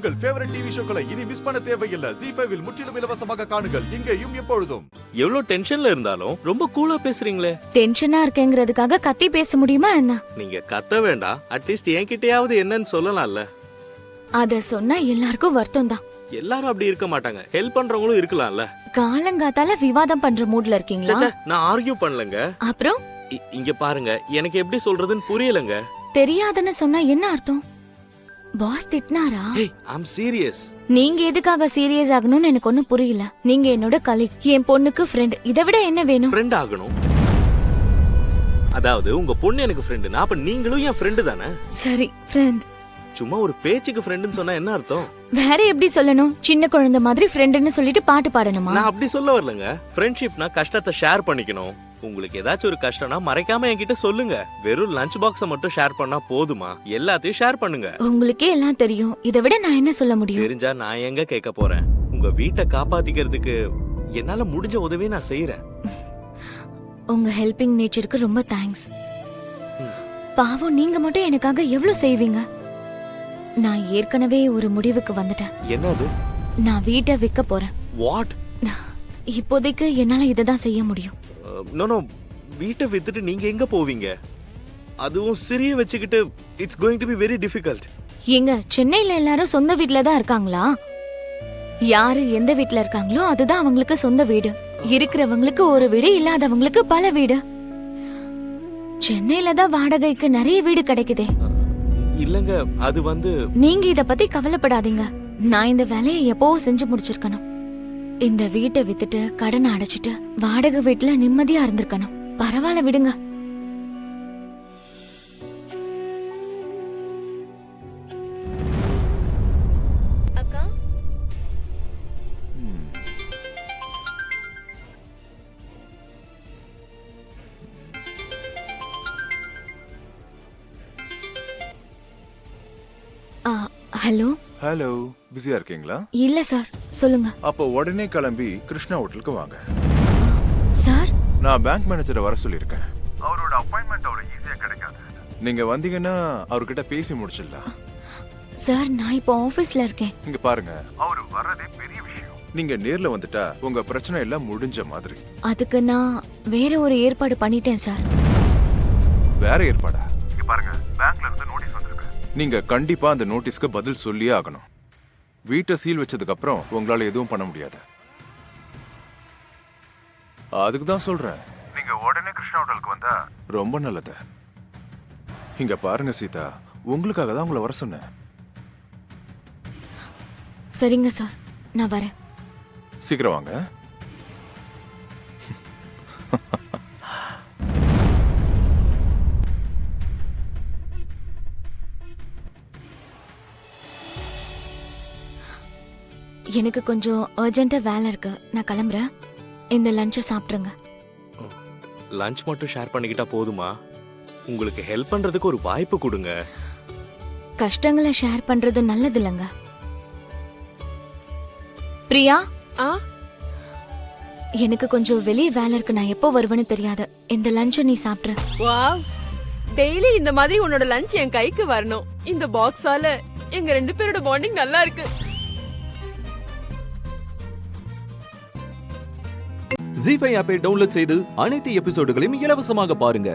உங்கள் favourite TV ஷோக்களை இனி miss பண்ண தேவையில்லை. ZEE5 இல் முற்றிலும் இலவசமாக காணுங்கள். இங்கேயும் எப்பொழுதும். எவ்வளவு டென்ஷன்ல இருந்தாலும் ரொம்ப கூலா பேசுறீங்களே. டென்ஷனா இருக்கேங்கிறதுக்காக கத்தி பேச முடியுமா என்ன? நீங்க கத்த வேண்டாம், அட்லீஸ்ட் என்கிட்டயாவது என்னன்னு சொல்லலாம்ல. அத சொன்னா எல்லாருக்கும் வருத்தம் தான். எல்லாரும் அப்படி இருக்க மாட்டாங்க, ஹெல்ப் பண்றவங்களும் இருக்கலாம்ல. காலங்காத்தால விவாதம் பண்ற மூட்ல இருக்கீங்களா? நான் ஆர்கியூ பண்ணலங்க. அப்புறம் இங்க பாருங்க, எனக்கு எப்படி சொல்றதுன்னு புரியலங்க. தெரியாதுன்னு சொன்னா என்ன அர்த்தம்? பாஸ் திட்டினாரா? I'm serious. நீங்க எதுக்காக சீரியஸ் ஆகணும்னு எனக்கு ஒண்ணும் புரியல. நீங்க என்னோட கலீக், என் பொண்ணுக்கு ஃப்ரெண்ட். இதை விட என்ன வேணும்? ஃப்ரெண்ட் ஆகணும். அதாவது உங்க பொண்ணு எனக்கு ஃப்ரெண்டுனா அப்ப நீங்களும் என் ஃப்ரெண்டு தானே? சரி, ஃப்ரெண்ட். சும்மா ஒரு பேச்சுக்கு ஃப்ரெண்டுன்னு சொன்னா என்ன அர்த்தம்? வேற எப்படி சொல்லணும்? சின்ன குழந்தை மாதிரி ஃப்ரெண்டுன்னு சொல்லிட்டு பாட்டு பாடணுமா? நான் அப்படி சொல்ல வரலங்க. ஃப்ரெண்ட்ஷிப்னா கஷ்டத்தை ஷேர் பண்ணிக்கணும். உங்களுக்கு ஏதாச்சும் ஒரு கஷ்டம்னா மறைக்காம என்கிட்ட சொல்லுங்க. வெறும் லஞ்ச் பாக்ஸ மட்டும் ஷேர் பண்ணா போதுமா? எல்லாத்தையும் ஷேர் பண்ணுங்க. உங்களுக்கே எல்லாம் தெரியும், இதை விட நான் என்ன சொல்ல முடியும்? தெரிஞ்சா நான் எங்க கேட்க போறேன்? உங்க வீட்டை காப்பாத்திக்கிறதுக்கு என்னால முடிஞ்ச உதவியை நான் செய்யறேன். உங்க ஹெல்பிங் நேச்சருக்கு ரொம்ப தேங்க்ஸ். பாவம், நீங்க மட்டும் எனக்காக எவ்வளவு செய்வீங்க? நான் ஏற்கனவே ஒரு முடிவுக்கு வந்துட்டேன். என்னது? நான் வீட்டை விற்க போறேன். வாட்? இப்போதைக்கு என்னால இததான் செய்ய முடியும். நோ, வீட்டை வித்துட்டு நீங்க எங்க போவீங்க? அதுவும் சிறிய வச்சுக்கிட்டு it's going to be very difficult. எங்க சென்னையில எல்லாரும் சொந்த வீட்ல தான் இருக்காங்களா? யாரு எந்த வீட்ல இருக்காங்களோ அதுதான் அவங்களுக்கு சொந்த வீடு. இருக்கிறவங்களுக்கு ஒரு வீடு, இல்லாதவங்களுக்கு பல வீடு. சென்னையில தான் வாடகைக்கு நிறைய வீடு கிடைக்குதே. இல்லங்க, அது வந்து நீங்க இத பத்தி கவலைப்படாதீங்க. நான் இந்த வேலையை எப்பவோ செஞ்சு முடிச்சிருக்கணும். இந்த வீட்டை வித்துட்டு கடனை அடைச்சிட்டு வாடகை வீட்டுல நிம்மதியா இருந்திருக்கணும். பரவாயில்ல, விடுங்க. அக்கா, ஹலோ. ஹலோ, பிஸியா இருக்கீங்களா? இல்ல சார், சொல்லுங்க. அப்போ உடனே கிளம்பி கிருஷ்ணா ஹோட்டலுக்கு வாங்க. சார், நான் பேங்க் மேனேஜரை வர சொல்லியிருக்கேன். அவரோட அப்பாயின்மெண்ட் அவ்வளவு ஈஸியா கிடைக்காது. நீங்க வந்தீங்கன்னா அவர்கிட்ட பேசி முடிச்சிடலாம். சார், நான் இப்போ ஆபீஸ்ல இருக்கேன். இங்க பாருங்க, அவர் வர்றதே பெரிய விஷயம். நீங்க நேர்ல வந்துட்டா உங்க பிரச்சனை எல்லாம் முடிஞ்ச மாதிரி. அதுக்கு நான் வேற ஒரு ஏற்பாடு பண்ணிட்டேன் சார். வேற ஏற்பாடா? இங்க பாருங்க, பேங்க்ல இருந்து நோட்டீஸ் வந்திருக்கு. நீங்க கண்டிப்பா அந்த நோட்டீஸ்க்கு பதில் சொல்லியே ஆகணும். வீட்டை சீல் வச்சதுக்கு அப்புறம் உங்களால எதுவும் பண்ண முடியாது. அதுக்கு தான் சொல்றேன், நீங்க உடனே கிருஷ்ணா ஹோட்டலுக்கு வந்தா ரொம்ப நல்லது. இங்க பாருங்க சீதா, உங்களுக்காக தான் உங்களை வர சொன்னேன். சரிங்க சார், நான் வரேன். சீக்கிரம் வாங்க. எனக்கு கொஞ்சம் அர்ஜென்ட்டா வேலை இருக்கு, நான் கிளம்புறேன். இந்த லஞ்சை சாப்பிட்ருங்க. லஞ்ச் மட்டும் ஷேர் பண்ணிக்கிட்டா போதுமா? உங்களுக்கு ஹெல்ப் பண்றதுக்கு ஒரு வாய்ப்பு கொடுங்க. கஷ்டங்களை ஷேர் பண்றது நல்லது இல்லைங்க. பிரியா, எனக்கு கொஞ்சம் வெளியே வேலை இருக்கு, நான் எப்போ வருவேன்னு தெரியாது. இந்த லஞ்சை நீ சாப்பிட்ற. வாவ், டெய்லி இந்த மாதிரி உன்னோட லஞ்ச் என் கைக்கு வரணும். இந்த பாக்ஸால எங்க 2 பேரோட பாண்டிங் நல்லா இருக்கு. ZEE5 ஆப்பை டவுன்லோட் செய்து அனைத்து எபிசோடுகளையும் இலவசமாக பாருங்க.